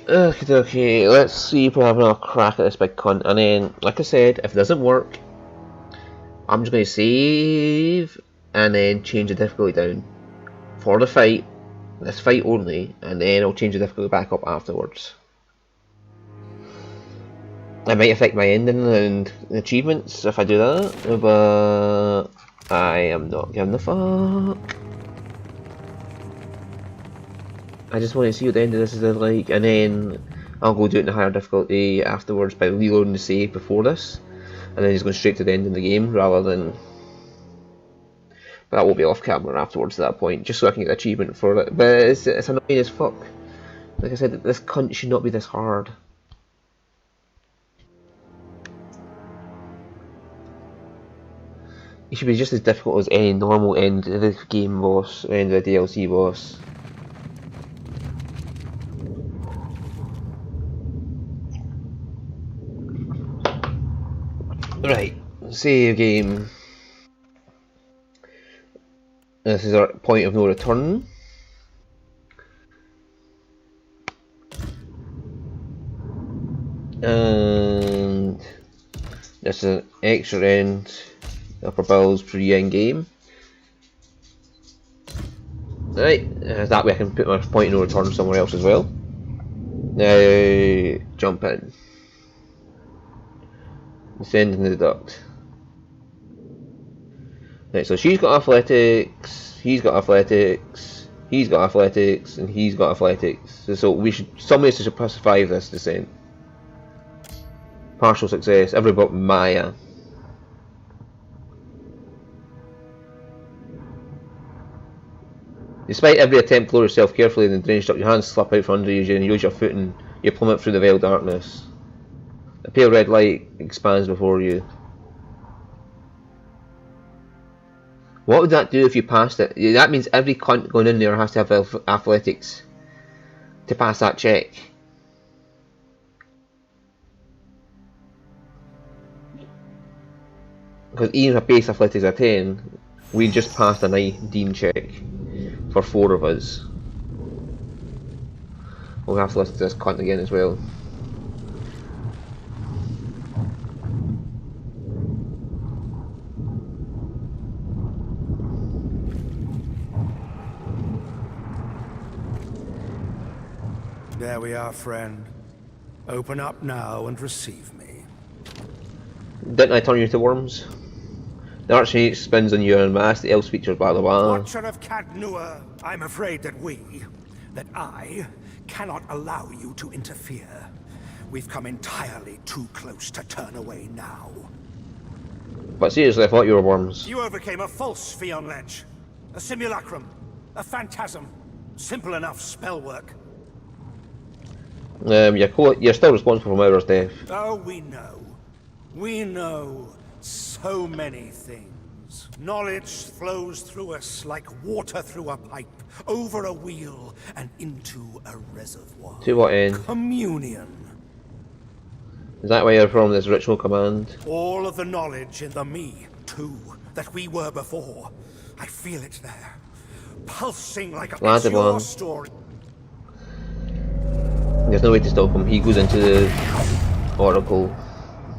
Okay, let's see if we have another crack at this big cunt. And then, like I said, if it doesn't work, I'm just going to save and then change the difficulty down for the fight, this fight only, and then I'll change the difficulty back up afterwards. It might affect my ending and achievements if I do that, but I am not giving a fuck. I just want to see what the end of this is like, and then I'll go do it in a higher difficulty afterwards by reloading the save before this, and then just going straight to the end of the game rather than. But that will be off camera afterwards at that point, just so I can get the achievement for it. But it's annoying as fuck. Like I said, this cunt should not be this hard. It should be just as difficult as any normal end of the game boss, or end of the DLC boss. Right, save game. This is our point of no return. And this is an extra end upper bills pre-end game. Right, that way I can put my point of no return somewhere else as well. Now, jump in. Descend into the duct. Right, so she's got athletics, he's got athletics, he's got athletics, and he's got athletics. So somebody should survive this descent. Partial success, everybody but Maya. Despite every attempt to lower yourself carefully, then drenched up, your hands slip out from under you and you lose your footing. You plummet through the veiled darkness. A pale red light expands before you. What would that do if you passed it? That means every cunt going in there has to have athletics to pass that check. Because even a base athletics of 10, we just passed an ID check for 4 of us. We'll have to listen to this cunt again as well. There we are, friend. Open up now and receive me. Didn't I turn you to worms? The Archmage spins on you and mask, the elf features blah blah blah. Watcher of Cadnua, I'm afraid that I cannot allow you to interfere. We've come entirely too close to turn away now. But seriously, I thought you were worms. You overcame a false Fionledge, a simulacrum, a phantasm. Simple enough spell work. You're still responsible for Maurer's death. Oh, we know. We know so many things. Knowledge flows through us like water through a pipe, over a wheel, and into a reservoir. To what end? Communion. Is that where you're from, this ritual command? All of the knowledge in the me, too, that we were before. I feel it there. Pulsing like a pure story. There's no way to stop him. He goes into the oracle.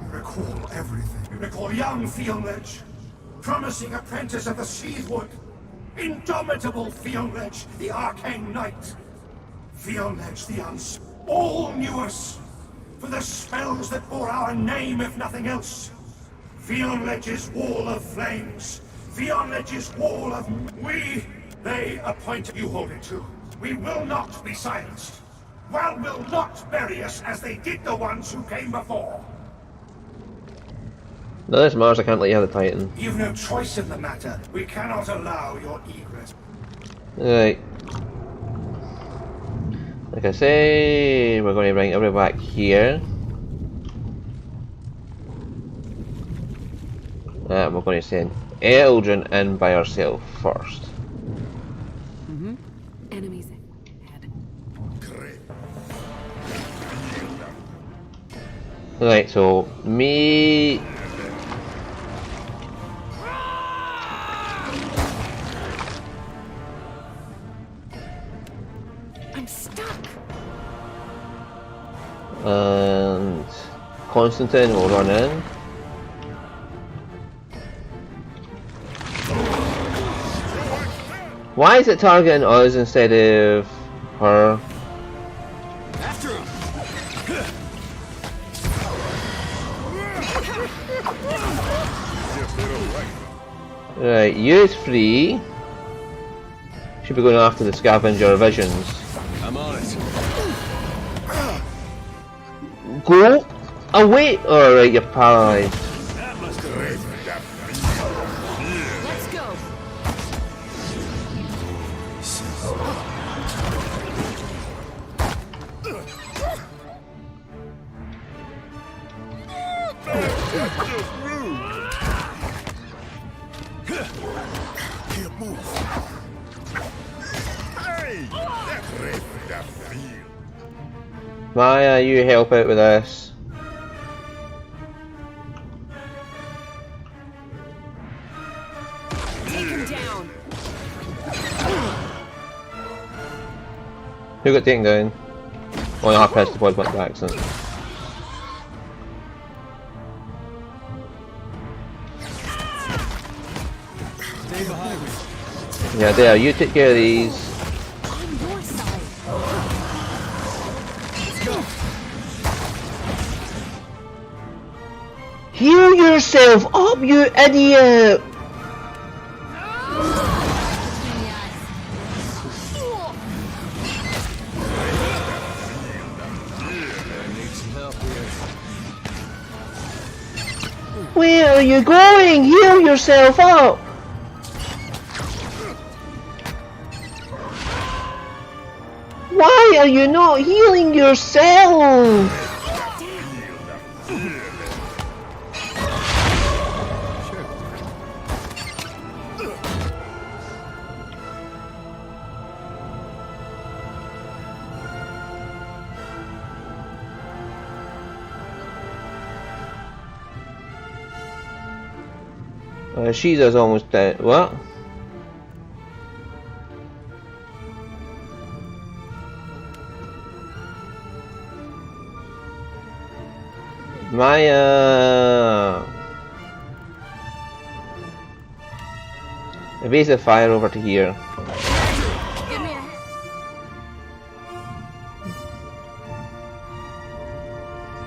You recall everything. You recall young Fionledge, promising apprentice of the Seedwood. Indomitable Fionledge, the arcane knight. Fionledge the all knew us for the spells that bore our name, if nothing else. Fionledge's wall of flames. Fionledge's wall of... They appointed you hold it to. We will not be silenced. Well will not bury us as they did the ones who came before. No, that's Mars, I can't let you have the Titan. You've no choice in the matter. We cannot allow your egress. Right. Like I say, we're going to bring everybody back here. We're going to send Eldrin in by herself first. Enemies ahead. Right, so me. I'm stuck. And Constantine will run in. Why is it targeting us instead of her? After him. Right, you three should be going after the scavenger visions. I'm on it. Go away! Alright, you're paralyzed. That must have hurt. Let's go. Can't move. Hey! Maya, you help out with this. Take him down. Who got taken down? Oh, I pressed the pod button by accident. Stay behind me. Yeah, there, you take care of these. On your side. Let's go. Heal yourself up, you idiot! I need some help here. Where are you going? Heal yourself up! Why are you not healing yourself? She's almost dead. What? Maya! Evasive fire over to here. Give me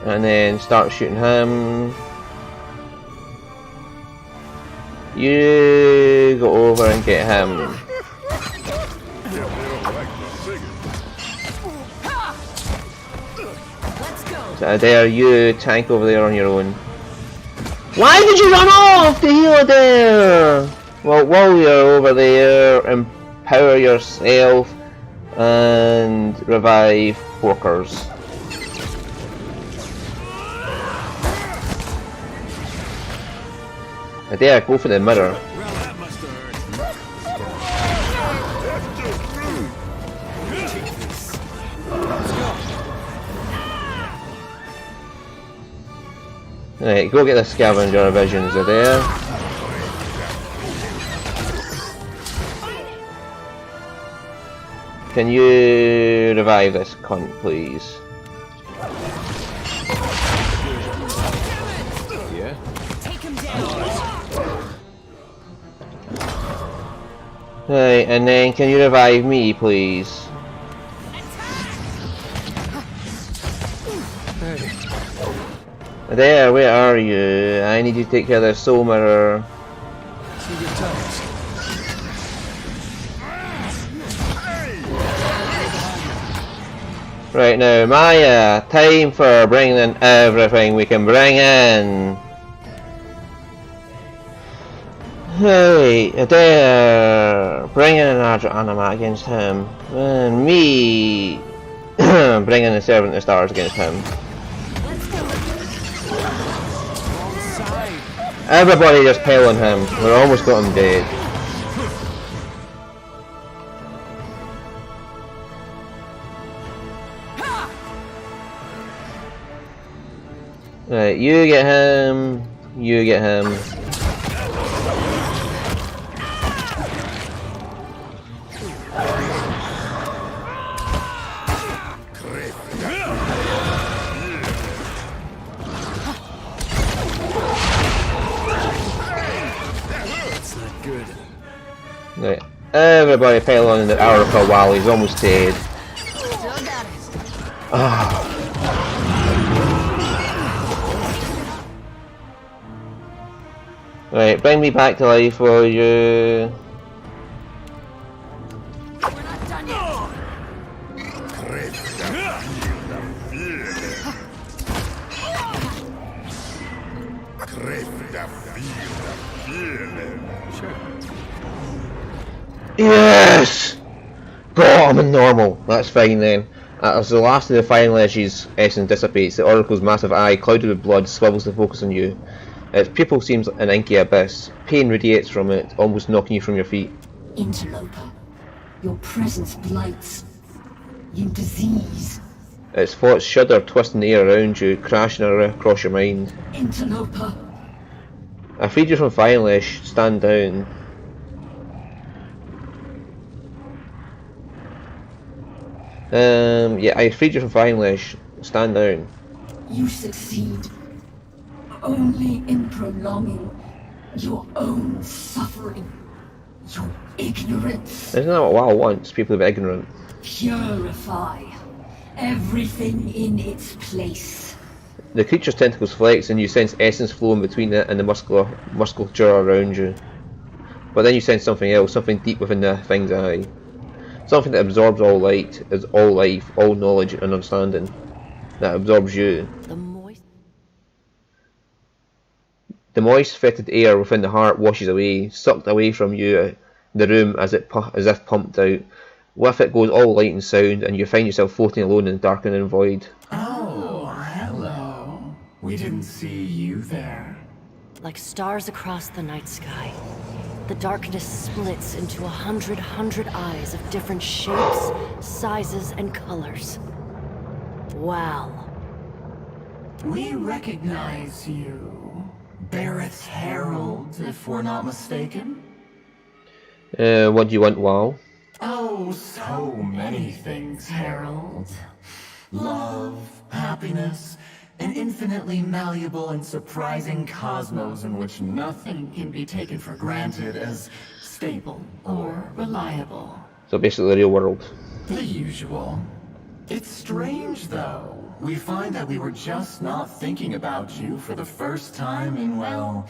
a... And then start shooting him. You go over and get him. Let's go. So there, you tank over there on your own. Why did you run off? The healer there! Well, while you're over there, empower yourself and revive workers. There, go for the mirror. Well, that must have hurt. Right, go get the scavenger visions are there. Can you revive this cunt, please? Yeah? Take him down. Right, and then can you revive me, please? Hey. There, where are you? I need you to take care of the soul mirror. See good times. Right now, Maya, time for bringing in everything we can bring in. Hey, there, bringing in Archer Anima against him, and me bringing the Servant of the Stars against him. Let's go. Wrong side. Everybody just pale on him. We're almost got him dead. Right, you get him. You get him. Everybody pile on in the hour for a while, he's almost dead. Still got it. Ah. Right, bring me back to life, will you? We're not done yet. Sure. Yes! Oh, I'm in normal. That's fine then. As the last of the final edge's essence dissipates, the Oracle's massive eye, clouded with blood, swivels to focus on you. Its pupil seems an inky abyss. Pain radiates from it, almost knocking you from your feet. Interloper, your presence blights. You disease. Its thoughts shudder, twisting the air around you, crashing across your mind. Interloper. I freed you from Firelesh. Stand down. Yeah, I freed you from Firelesh. Stand down. You succeed only in prolonging your own suffering. Your ignorance. Isn't that what WoW wants? People to be ignorant. Purify everything in its place. The creature's tentacles flex and you sense essence flowing between it and the musculature around you. But then you sense something else, something deep within the thing's eye. Something that absorbs all light, is all life, all knowledge and understanding. That absorbs you. The moist, fetid air within the heart washes away, sucked away from you, the room as if pumped out. With it goes all light and sound, and you find yourself floating alone in the darkening void. Oh, hello. We didn't see you there. Like stars across the night sky, the darkness splits into 100 eyes of different shapes, sizes, and colors. Wow. We recognize you. Barrett's Herald, if we're not mistaken. What do you want, WoW? Oh, so many things, Herald. Love, happiness, an infinitely malleable and surprising cosmos in which nothing can be taken for granted as stable or reliable. So basically the real world. The usual. It's strange, though. We find that we were just not thinking about you for the first time in, well,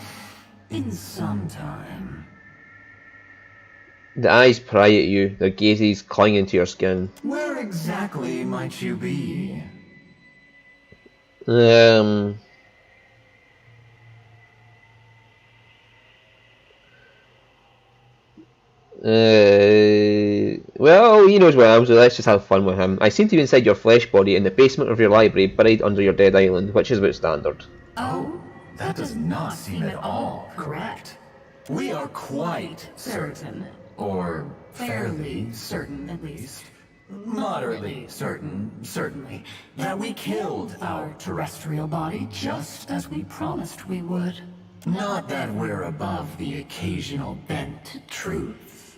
in some time. The eyes pry at you, their gazes clinging to your skin. Where exactly might you be? Well, he knows where I am, so let's just have fun with him. I seem to be inside your flesh body in the basement of your library, buried under your dead island, which is about standard. Oh, that does not seem at all correct. We are quite certain, or fairly certain at least, moderately certain, certainly, that we killed our terrestrial body just as we promised we would. Not that we're above the occasional bent to truth,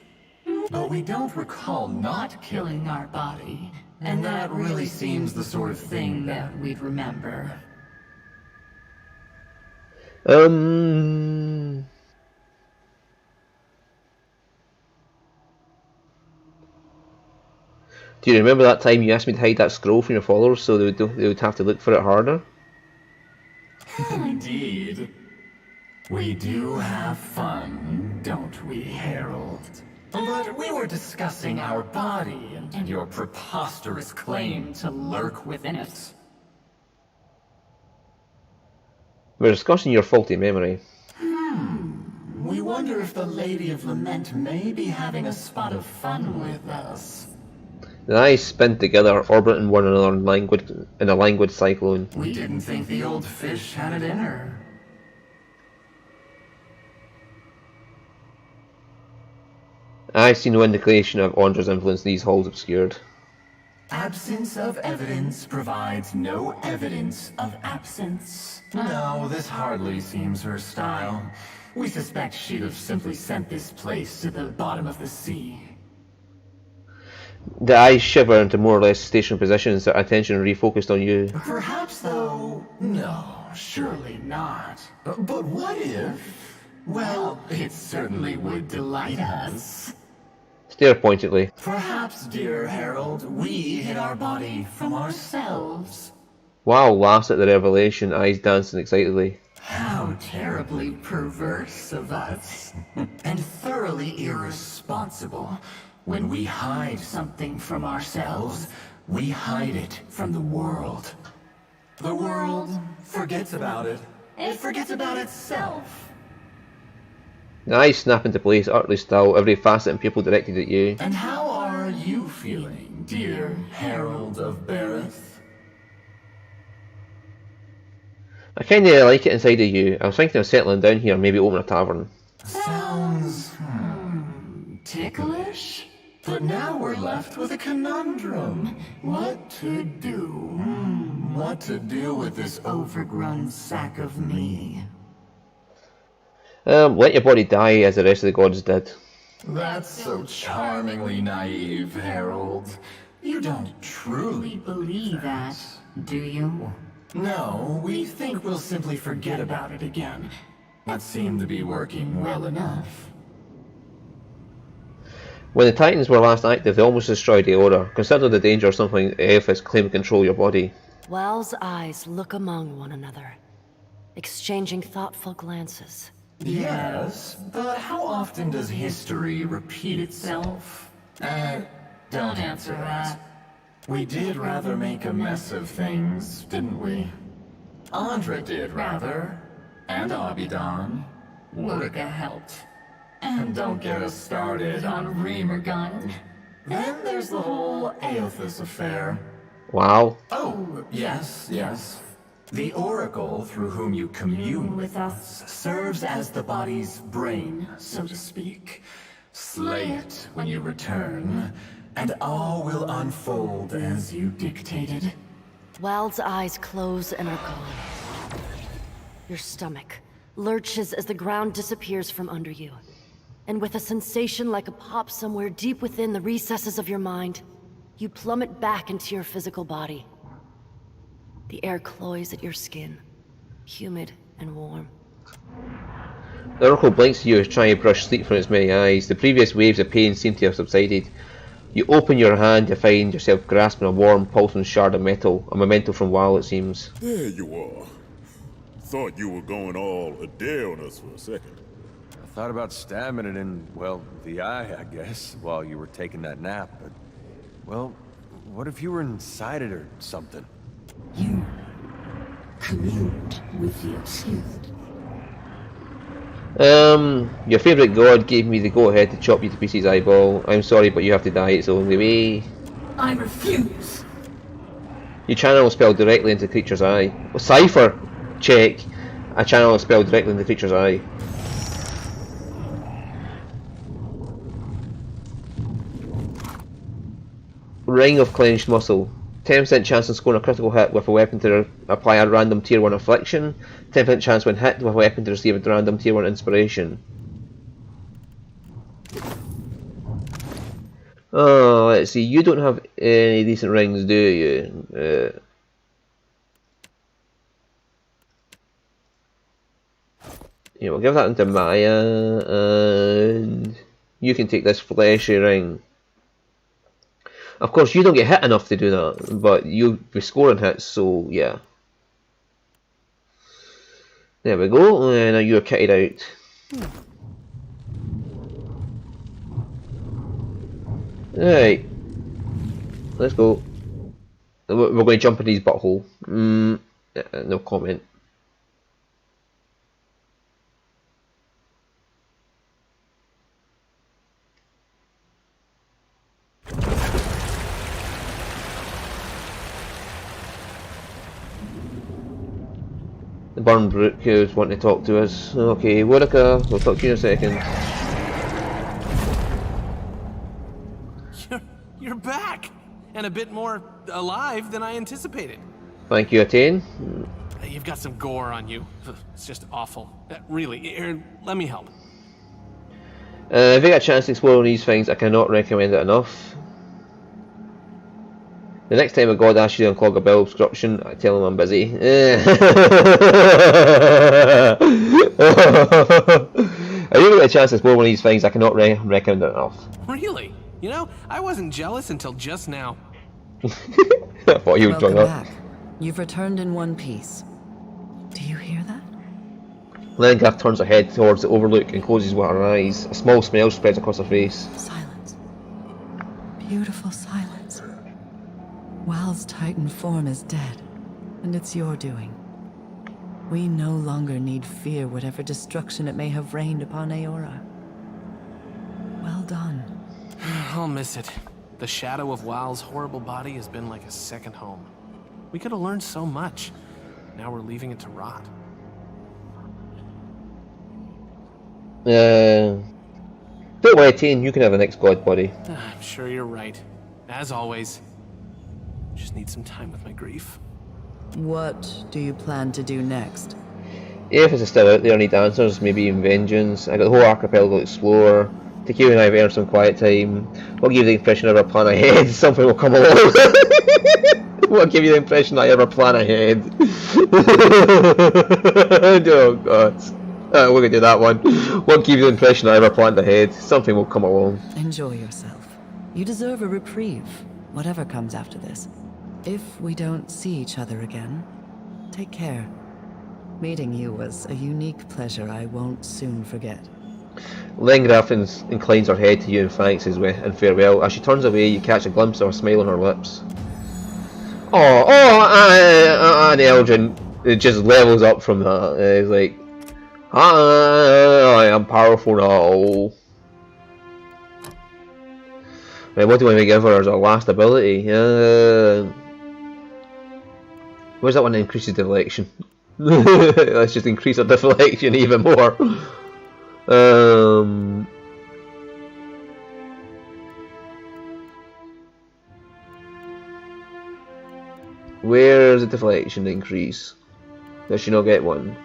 but we don't recall not killing our body, and that really seems the sort of thing that we'd remember. Do you remember that time you asked me to hide that scroll from your followers so they would have to look for it harder? Indeed. We do have fun, don't we, Herald? But we were discussing our body and your preposterous claim to lurk within it. We're discussing your faulty memory. We wonder if the Lady of Lament may be having a spot of fun with us. The eyes spin together, orbiting one another in a languid cyclone. We didn't think the old fish had it in her. I see no indication of Andra's influence these halls obscured. Absence of evidence provides no evidence of absence. No, this hardly seems her style. We suspect she'd have simply sent this place to the bottom of the sea. The eyes shiver into more or less stationary positions, their attention refocused on you. Perhaps, though, no, surely not. But what if? Well, it certainly would delight us. Stare pointedly. Perhaps, dear Herald, we hid our body from ourselves. Wow laughs at the revelation, eyes dancing excitedly. How terribly perverse of us. And thoroughly irresponsible. When we hide something from ourselves, we hide it from the world. The world forgets about it. It forgets about itself. The eyes snap into place, utterly still, every facet and pupil directed at you. And how are you feeling, dear Herald of Bareth? I kinda like it inside of you. I was thinking of settling down here, maybe open a tavern. Sounds ticklish. But now we're left with a conundrum. What to do? What to do with this overgrown sack of me? Let your body die as the rest of the gods did. That's so charmingly naive, Herald. You don't truly believe that, do you? No, we think we'll simply forget about it again. That seemed to be working well enough. When the Titans were last active, they almost destroyed the Order. Consider the danger of something Aethys claim to control your body. Well's eyes look among one another, exchanging thoughtful glances. Yes, but how often does history repeat itself? Don't answer that. We did rather make a mess of things, didn't we? Andra did rather. And Abidan. Wurga helped. And don't get us started on Remergun. Then there's the whole Aethys affair. Wow. Oh, yes. The oracle through whom you commune with us serves as the body's brain, so to speak. Slay it when you return, and all will unfold as you dictated. Well's eyes close and are gone. Your stomach lurches as the ground disappears from under you. And with a sensation like a pop somewhere deep within the recesses of your mind, you plummet back into your physical body. The air cloys at your skin, humid and warm. The Oracle blinks at you, trying to brush sleep from its many eyes. The previous waves of pain seem to have subsided. You open your hand to find yourself grasping a warm, pulsing shard of metal, a memento from WoW it seems. There you are. Thought you were going all Adair on us for a second. I thought about stabbing it in, well, the eye, I guess, while you were taking that nap, but... Well, what if you were inside it or something? You communed with the obscured. Your favourite god gave me the go-ahead to chop you to pieces eyeball. I'm sorry, but you have to die, it's the only way. I refuse. You channel a spell directly into the creature's eye. Oh, Cypher! Check. I channel a spell directly into the creature's eye. Ring of Clenched Muscle. 10% chance of scoring a critical hit with a weapon to apply a random tier 1 affliction. 10% chance when hit with a weapon to receive a random tier 1 inspiration. Oh, let's see. You don't have any decent rings, do you? Yeah, we'll give that into Maya, and you can take this fleshy ring. Of course, you don't get hit enough to do that, but you'll be scoring hits, so yeah. There we go, and now you're kitted out. Right, let's go. We're going to jump into his butthole. No comment. The Burn Brook is wanting to talk to us. Okay, Wodaka, we'll talk to you in a second. You're back! And a bit more alive than I anticipated. Thank you, Attain. You've got some gore on you. It's just awful. Really, here, let me help. If you get a chance to explore these things, I cannot recommend it enough. The next time a god asks you to unclog a bowel obstruction, I tell him I'm busy. If you get a chance to explore one of these things, I cannot recommend it enough. Really? You know, I wasn't jealous until just now. I thought you were Welcome drunk back. You've returned in one piece. Do you hear that? Lengath turns her head towards the overlook and closes with her eyes. A small smile spreads across her face. Silence. Beautiful silence. Wal's Titan form is dead, and it's your doing. We no longer need fear whatever destruction it may have rained upon Aora. Well done. I'll miss it. The shadow of Wal's horrible body has been like a second home. We could have learned so much. Now we're leaving it to rot. Don't worry, Teen, you can have the next god body. I'm sure you're right. As always. Just need some time with my grief. What do you plan to do next? If it's still out there, I need answers, maybe even vengeance. I got the whole archipelago to explore. Takeo and I have earned some quiet time. We'll give you the impression of our plan ahead. Something will come along. We'll give you the impression I have a plan ahead. Oh god. We're gonna do that one. We'll give you the impression I have a plan ahead. Something will come along. Enjoy yourself. You deserve a reprieve, whatever comes after this. If we don't see each other again, take care. Meeting you was a unique pleasure I won't soon forget. Lengraf inclines her head to you and thanks and farewell. As she turns away, you catch a glimpse of a smile on her lips. And Eldrin, it just levels up from that. It's like, I am powerful now. Right, what do I give her as our last ability? Where's that one that increases deflection? Let's just increase our deflection even more. Where's the deflection increase? Does she not get one?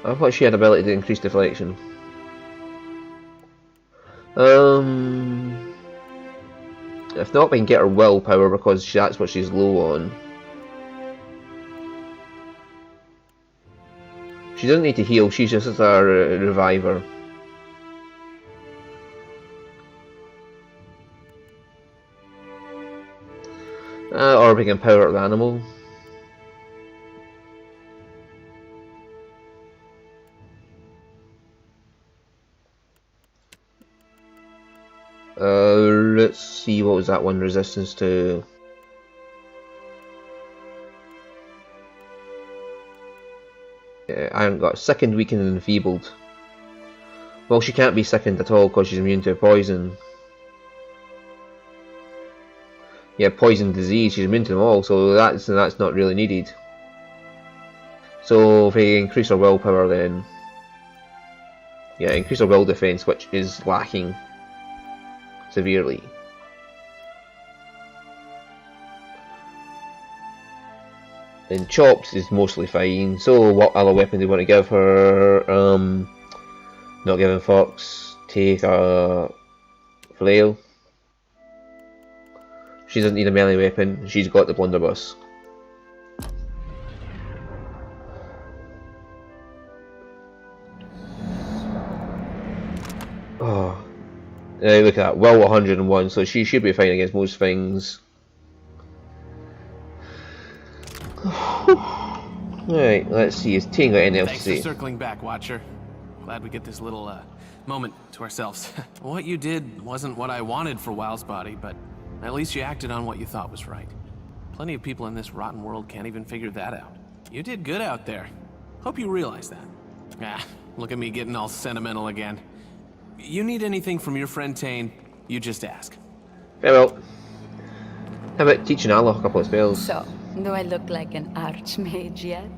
I thought she had ability to increase deflection. If not, we can get her willpower because that's what she's low on. She doesn't need to heal, she's just a reviver. Or we can power the animal. Let's see, what was that one? Resistance to... I haven't got sickened, weakened and enfeebled. Well, she can't be sickened at all because she's immune to poison. Yeah, poison, disease, she's immune to them all, so that's not really needed. So if we increase our willpower then... Yeah, increase our will defense, which is lacking severely. And chops is mostly fine. So what other weapon do you want to give her? Not giving fucks. Take a flail. She doesn't need a melee weapon. She's got the blunderbuss. Oh. Look at that. Well, 101. So she should be fine against most things. Alright, let's see. Is Ting got anything else to Thanks say? for circling back, Watcher. Glad we get this little moment to ourselves. What you did wasn't what I wanted for Wal's body, but at least you acted on what you thought was right. Plenty of people in this rotten world can't even figure that out. You did good out there. Hope you realize that. Ah, look at me getting all sentimental again. You need anything from your friend Tane, you just ask. Very well. How about teaching Allah a couple of spells? So, do I look like an archmage yet?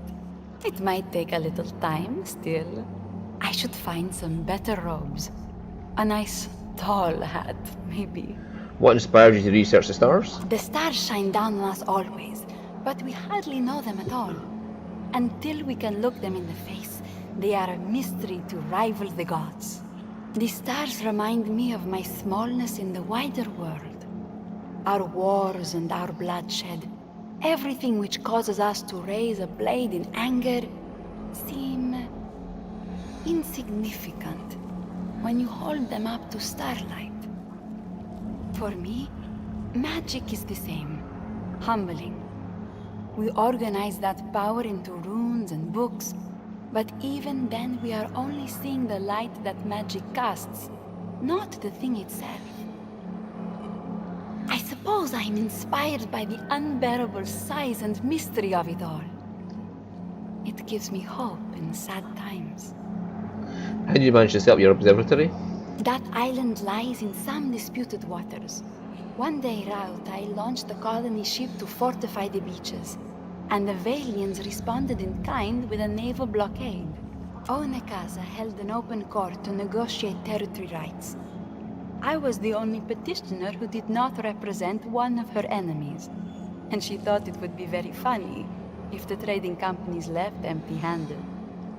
It might take a little time still. I should find some better robes. A nice tall hat, maybe. What inspired you to research the stars? The stars shine down on us always, but we hardly know them at all. Until we can look them in the face, they are a mystery to rival the gods. The stars remind me of my smallness in the wider world. Our wars and our bloodshed. Everything which causes us to raise a blade in anger seem insignificant when you hold them up to starlight. For me, magic is the same, humbling. We organize that power into runes and books, but even then we are only seeing the light that magic casts, not the thing itself. I suppose I'm inspired by the unbearable size and mystery of it all. It gives me hope in sad times. How did you manage to set up your observatory? That island lies in some disputed waters. One day route, I launched the colony ship to fortify the beaches, and the Valians responded in kind with a naval blockade. Onekaza held an open court to negotiate territory rights. I was the only petitioner who did not represent one of her enemies, and she thought it would be very funny if the trading companies left empty-handed.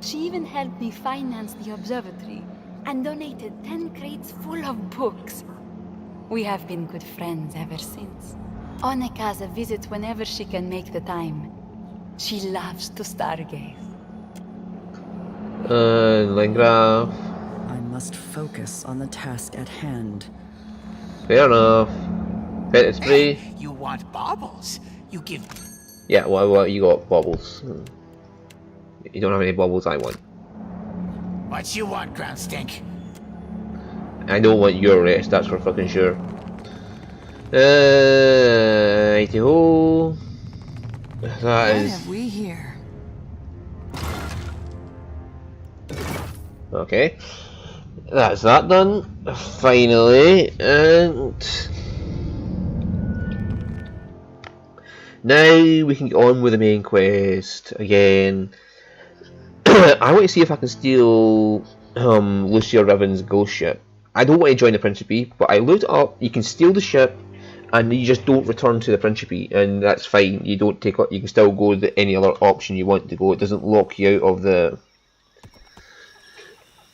She even helped me finance the observatory and donated 10 crates full of books. We have been good friends ever since. Onekaza visits whenever she can make the time. She loves to stargaze. Lingraf. I must focus on the task at hand. Fair enough. Pet spray. You want baubles? You give... Yeah, well, you got baubles. You don't have any baubles I want. What you want, ground stink? I don't want your rest, that's for fucking sure. Righty-ho. That What is... have we here? Okay. That's that done. Finally. And... now we can get on with the main quest again. I want to see if I can steal Lucia Riven's ghost ship. I don't want to join the Principe, but I looked up. You can steal the ship, and you just don't return to the Principe, and that's fine. You don't take. You can still go to any other option you want to go. It doesn't lock you out of the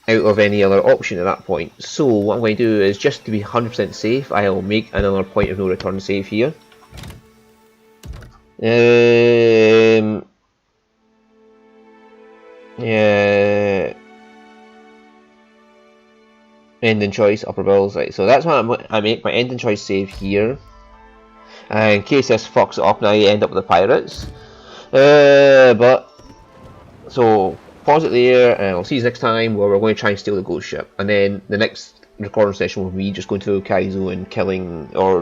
any other option at that point. So what I'm going to do is, just to be 100% safe, I'll make another point of no return save here. Yeah. Ending choice, upper bills, right, so that's why I make my ending choice save here. In case this fucks it up and I end up with the pirates. But, so, pause it there, and I'll see you next time where we're going to try and steal the ghost ship. And then the next recording session will be just going through Kaizo and killing, or